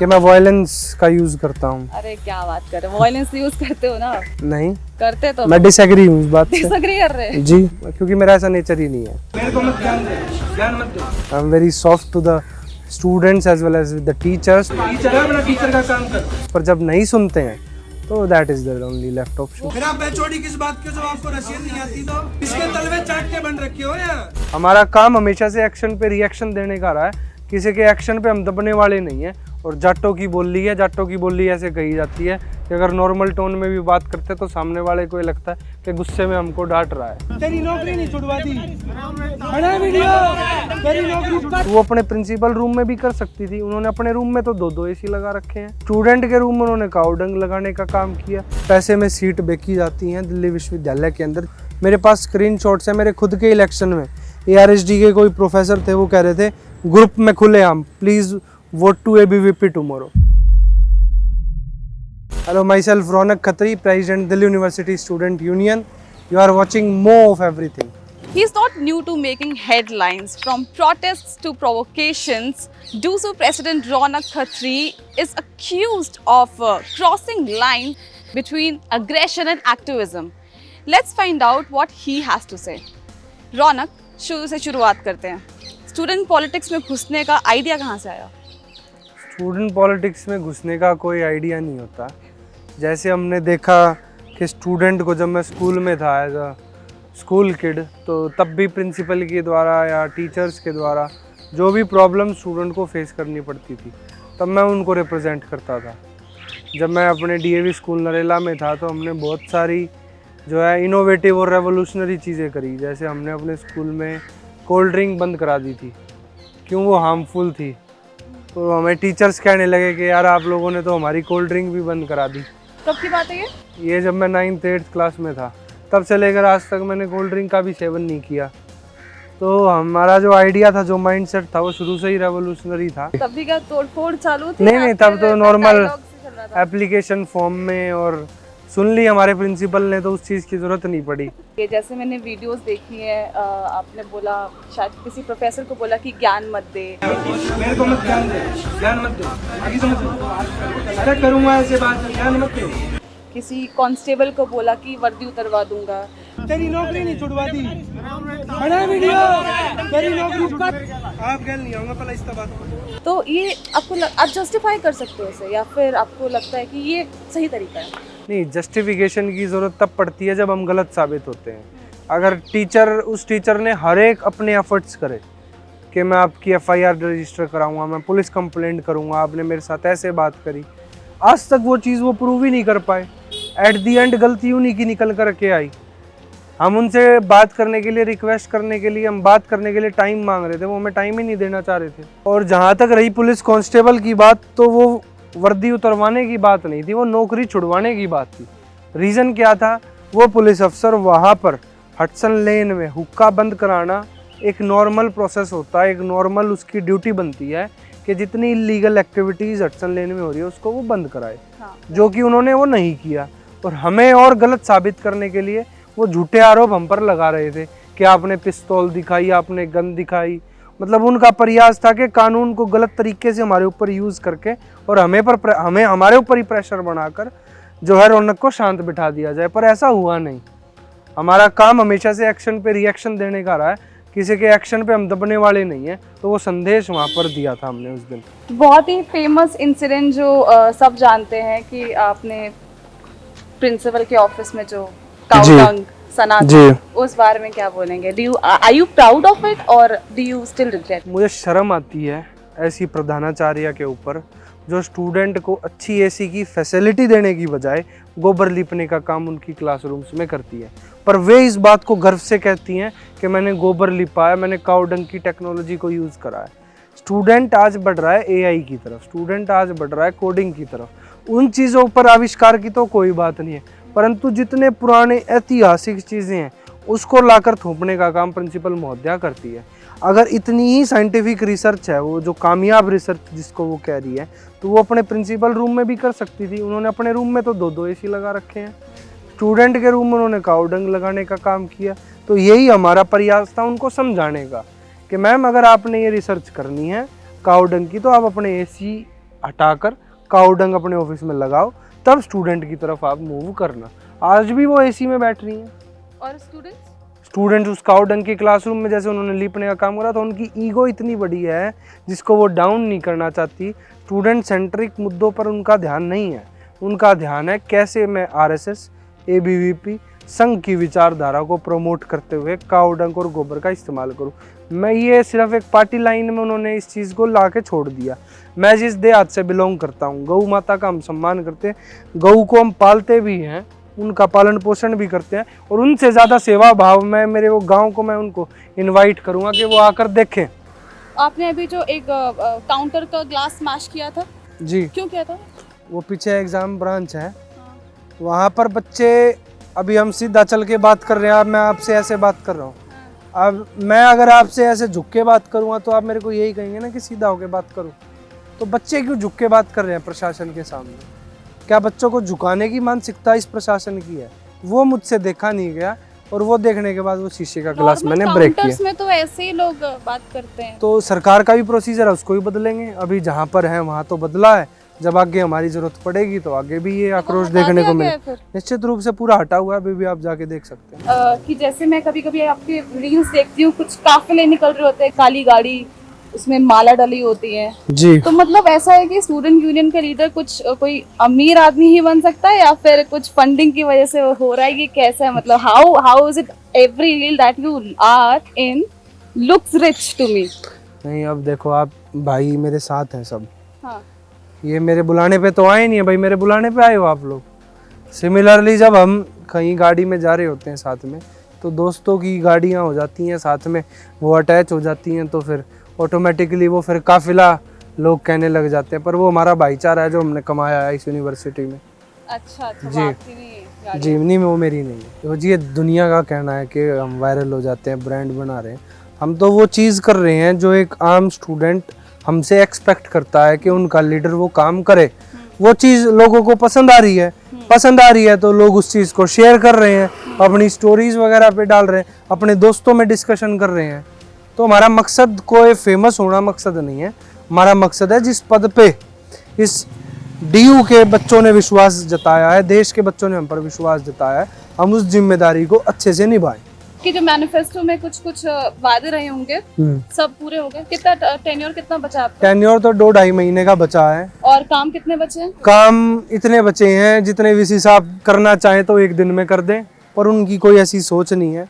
कि मैं वायलेंस का यूज करता हूँ। अरे क्या बात कर रहे हो, वायलेंस यूज करते हो ना? नहीं करते तो मैं डिसएग्री हूँ इस बात से। डिसएग्री कर रहे हैं? जी, क्योंकि मेरा ऐसा नेचर ही नहीं है। मेरे को मत ज्ञान मत दो। I am very soft to the students as well as the teachers. Teacher है, अपना टीचर का काम कर। पर जब नहीं सुनते हैं तो that is the only left option. फिर आप बेचोड़ी किस बात की जो आपको रशियन नहीं आती तो इसके तलवे चाट के बन रखे हो यार। हमारा काम हमेशा से एक्शन पे रिएक्शन देने का रहा है, किसी के एक्शन पे हम दबने वाले नहीं है। और जाटों की बोली है, जाटों की बोली ऐसे कही जाती है कि अगर नॉर्मल टोन में भी बात करते तो सामने वाले को ये लगता है कि गुस्से में हमको डांट रहा है। तेरी नौकरी नहीं छुड़वा दी, बना वीडियो, तेरी नौकरी। वो अपने प्रिंसिपल रूम में भी कर सकती थी, उन्होंने अपने रूम में तो दो एसी लगा रखे हैं। स्टूडेंट के रूम में उन्होंने काउडंग लगाने का काम किया। पैसे में सीट बेची जाती हैं दिल्ली विश्वविद्यालय के अंदर। मेरे पास स्क्रीनशॉट्स हैं मेरे खुद के इलेक्शन में। ARSD के कोई प्रोफेसर थे, वो कह रहे थे ग्रुप में खुले हम, please vote to ABVP tomorrow. Hello, myself Ronak Khatri, President Delhi University Student Union. You are watching more of everything. He's not new to making headlines. From protests to provocations, DUSU President Ronak Khatri is accused of crossing line between aggression and activism. Let's find out what he has to say. Ronak, शुरू से शुरुआत करते हैं। Student politics में घुसने का idea कहाँ से आया? स्टूडेंट पॉलिटिक्स में घुसने का कोई आइडिया नहीं होता। जैसे हमने देखा कि स्टूडेंट को जब मैं स्कूल में था एज अ स्कूल किड, तो तब भी प्रिंसिपल के द्वारा या टीचर्स के द्वारा जो भी प्रॉब्लम स्टूडेंट को फेस करनी पड़ती थी, तब मैं उनको रिप्रेजेंट करता था। जब मैं अपने DAV स्कूल नरेला में था तो हमने बहुत सारी जो है इनोवेटिव और रेवोल्यूशनरी चीज़ें करी। जैसे हमने अपने स्कूल में कोल्ड ड्रिंक बंद करा दी थी, क्यों वो हार्मफुल थी। तो हमें टीचर्स कहने लगे कि यार आप लोगों ने तो हमारी कोल्ड ड्रिंक भी बंद करा दी। कब की बात है ये जब मैं 9th 8th क्लास में था, तब से लेकर आज तक मैंने कोल्ड ड्रिंक का भी सेवन नहीं किया। तो हमारा जो आइडिया था, जो माइंडसेट था, वो शुरू से ही रेवोल्यूशनरी था। तब भी क्या तोड़फोड़ चालू थी? नहीं, तब तो नॉर्मल एप्लीकेशन फॉर्म में, और सुन ली हमारे प्रिंसिपल ने तो उस चीज़ की ज़रूरत नहीं पड़ी। ये जैसे मैंने वीडियोस देखी है, आपने बोला, शायद किसी प्रोफेसर को बोला कि ज्ञान मत दे। मेरे को मत ज्ञान मत दो, आगे समझ लो। अरे करूँगा ऐसे बात, ज्ञान मत दो। किसी कांस्टेबल को बोला कि वर्दी उतरवा दूंगा। तेरी नौकरी नहीं छुड़वा दी, बना वीडियो, तेरी नौकरी। आप गैल नहीं आऊँगा पहले इस बात को। तो ये आपको आप जस्टिफाई कर सकते हो इसे, या फिर आपको लगता है कि ये सही तरीका है? नहीं, जस्टिफिकेशन की ज़रूरत तब पड़ती है जब हम गलत साबित होते हैं। अगर उस टीचर ने हर एक अपने एफर्ट्स करे कि मैं आपकी FIR रजिस्टर कराऊंगा, मैं पुलिस कंप्लेंट करूंगा, आपने मेरे साथ ऐसे बात करी, आज तक वो चीज़ वो प्रूव ही नहीं कर पाए। एट दी एंड गलती उन्हीं की निकल कर के आई। हम उनसे बात करने के लिए, रिक्वेस्ट करने के लिए, हम बात करने के लिए टाइम मांग रहे थे, वो हमें टाइम ही नहीं देना चाह रहे थे। और जहाँ तक रही पुलिस कांस्टेबल की बात, तो वो वर्दी उतरवाने की बात नहीं थी, वो नौकरी छुड़वाने की बात थी। रीज़न क्या था? वो पुलिस अफसर वहाँ पर हडसन लेन में हुक्का बंद कराना एक नॉर्मल प्रोसेस होता है, एक नॉर्मल उसकी ड्यूटी बनती है कि जितनी इलीगल एक्टिविटीज़ हडसन लेन में हो रही है उसको वो बंद कराए। हाँ। जो कि उन्होंने वो नहीं किया, और हमें और गलत साबित करने के लिए वो झूठे आरोप हम पर लगा रहे थे कि आपने पिस्तौल दिखाई, आपने गन दिखाई। मतलब उनका प्रयास था कि कानून को गलत तरीके से हमारे ऊपर यूज़ करके और हमें हमारे ऊपर ही प्रेशर बनाकर जो है रौनक को शांत बिठा दिया जाए। पर ऐसा हुआ नहीं। हमारा काम हमेशा से एक्शन पे रिएक्शन देने का रहा है, किसी के एक्शन पे हम दबने वाले नहीं हैं। तो वो संदेश वहाँ पर दिया था हमने उस दिन। बहुत ही फेमस इंसिडेंट जो सब जानते हैं कि आपने प्रिंसिपल के ऑफिस में जो काउडंग सना था, उस बारे में क्या बोलेंगे? Are you proud of it और डू यू स्टिल रिग्रेट? मुझे शर्म आती है ऐसी प्रधानाचार्य के ऊपर जो स्टूडेंट को अच्छी AC की फैसिलिटी देने की बजाय गोबर लिपने का काम उनकी क्लासरूम्स में करती है। पर वे इस बात को गर्व से कहती हैं कि मैंने गोबर लिपा है, मैंने काउडंग की टेक्नोलॉजी को यूज़ करा है। स्टूडेंट आज बढ़ रहा है AI की तरफ, स्टूडेंट आज बढ़ रहा है कोडिंग की तरफ। उन चीज़ों पर आविष्कार की तो कोई बात नहीं है, परंतु जितने पुराने ऐतिहासिक चीज़ें हैं उसको लाकर थोपने का काम प्रिंसिपल महोदया करती है। अगर इतनी ही साइंटिफिक रिसर्च है, वो जो कामयाब रिसर्च जिसको वो कह रही है, तो वो अपने प्रिंसिपल रूम में भी कर सकती थी। उन्होंने अपने रूम में तो दो AC लगा रखे हैं। स्टूडेंट के रूम में उन्होंने काउडंग लगाने का काम किया। तो यही हमारा प्रयास था उनको समझाने का कि मैम अगर आपने ये रिसर्च करनी है काउडंग की, तो आप अपने AC हटाकर काऊ डंग अपने ऑफिस में लगाओ, तब स्टूडेंट की तरफ आप मूव करना। आज भी वो एसी में बैठ रही हैं। और स्टूडेंट उस काऊ डंग के क्लासरूम में जैसे उन्होंने लिपने का काम करा, तो उनकी ईगो इतनी बड़ी है जिसको वो डाउन नहीं करना चाहती। स्टूडेंट सेंट्रिक मुद्दों पर उनका ध्यान नहीं है, उनका ध्यान है कैसे मैं आरएसएस, एबीवीपी, संघ की विचारधारा को प्रमोट करते हुए काऊ डंग और गोबर का इस्तेमाल करूं। मैं ये सिर्फ एक पार्टी लाइन में उन्होंने इस चीज़ को ला के छोड़ दिया। मैं जिस देहात से बिलोंग करता हूँ, गऊ माता का हम सम्मान करते हैं, गऊ को हम पालते भी हैं, उनका पालन पोषण भी करते हैं, और उनसे ज़्यादा सेवा भाव में मेरे वो गांव को मैं उनको इनवाइट करूंगा कि वो आकर देखें। आपने अभी जो एक काउंटर का ग्लास स्मैश किया था, जी, क्यों किया था? वो पीछे एग्ज़ाम ब्रांच है, वहाँ पर बच्चे, अभी हम सीधा चल के बात कर रहे हैं, अब मैं आपसे ऐसे बात कर रहा हूँ। अब मैं अगर आपसे ऐसे झुक के बात करूँगा तो आप मेरे को यही कहेंगे ना कि सीधा होके बात करूँ। तो बच्चे क्यों झुक के बात कर रहे हैं प्रशासन के सामने? क्या बच्चों को झुकाने की मानसिकता इस प्रशासन की है? वो मुझसे देखा नहीं गया, और वो देखने के बाद वो शीशे का गिलास मैंने ब्रेक किया। में तो ऐसे ही लोग बात करते हैं। तो सरकार का भी प्रोसीजर है, उसको भी बदलेंगे। अभी जहाँ पर है वहाँ तो बदला है, जब आगे हमारी जरूरत पड़ेगी तो आगे भी ये आक्रोश देखने को मिले। निश्चित रूप से पूरा हटा हुआ है, अभी भी आप जाके देख सकते हैं। कि जैसे मैं कभी कभी आपके रील्स देखती हूँ, कुछ काफिले निकल रहे होते हैं, काली गाड़ी, उसमें माला डली होती है जी। तो मतलब ऐसा है कि स्टूडेंट यूनियन का लीडर कुछ कोई अमीर आदमी ही बन सकता है, या फिर कुछ फंडिंग की वजह से हो रहा है? कि कैसा है, मतलब how is it every reel that you are in looks rich to me? नहीं, अब देखो, आप भाई मेरे साथ हैं सब। हाँ, ये मेरे बुलाने पे तो आए नहीं है भाई, मेरे बुलाने पे आए हो आप लोग। सिमिलरली जब हम कहीं गाड़ी में जा रहे होते हैं साथ में, तो दोस्तों की गाड़ियाँ हो जाती हैं साथ में, वो अटैच हो जाती हैं, तो फिर ऑटोमेटिकली वो फिर काफिला लोग कहने लग जाते हैं। पर वो हमारा भाईचारा है जो हमने कमाया है इस यूनिवर्सिटी में। अच्छा, जी। वो आपकी नहीं है गाड़ी? जी नहीं, वो मेरी नहीं है। तो जी, ये दुनिया का कहना है कि हम वायरल हो जाते हैं, ब्रांड बना रहे हैं। हम तो वो चीज़ कर रहे हैं जो एक आम स्टूडेंट हमसे एक्सपेक्ट करता है कि उनका लीडर वो काम करे। वो चीज़ लोगों को पसंद आ रही है, तो लोग उस चीज़ को शेयर कर रहे हैं, अपनी स्टोरीज वगैरह पे डाल रहे हैं, अपने दोस्तों में डिस्कशन कर रहे हैं। तो हमारा मकसद कोई फेमस होना मकसद नहीं है, हमारा मकसद है जिस पद पे इस डीयू के बच्चों ने विश्वास जताया है, देश के बच्चों ने हम पर विश्वास जताया है, हम उस जिम्मेदारी को अच्छे से निभाएं। कि जो मैनिफेस्टो में कुछ कुछ वादे रहे होंगे सब पूरे हो गए? कितना टेन्योर कितना बचा आपका? टेन्योर तो 2-2.5 महीने का बचा है। और काम कितने बचे हैं? काम इतने बचे हैं जितने वीसी साहब करना चाहें तो एक दिन में कर दें, पर उनकी कोई ऐसी सोच नहीं है।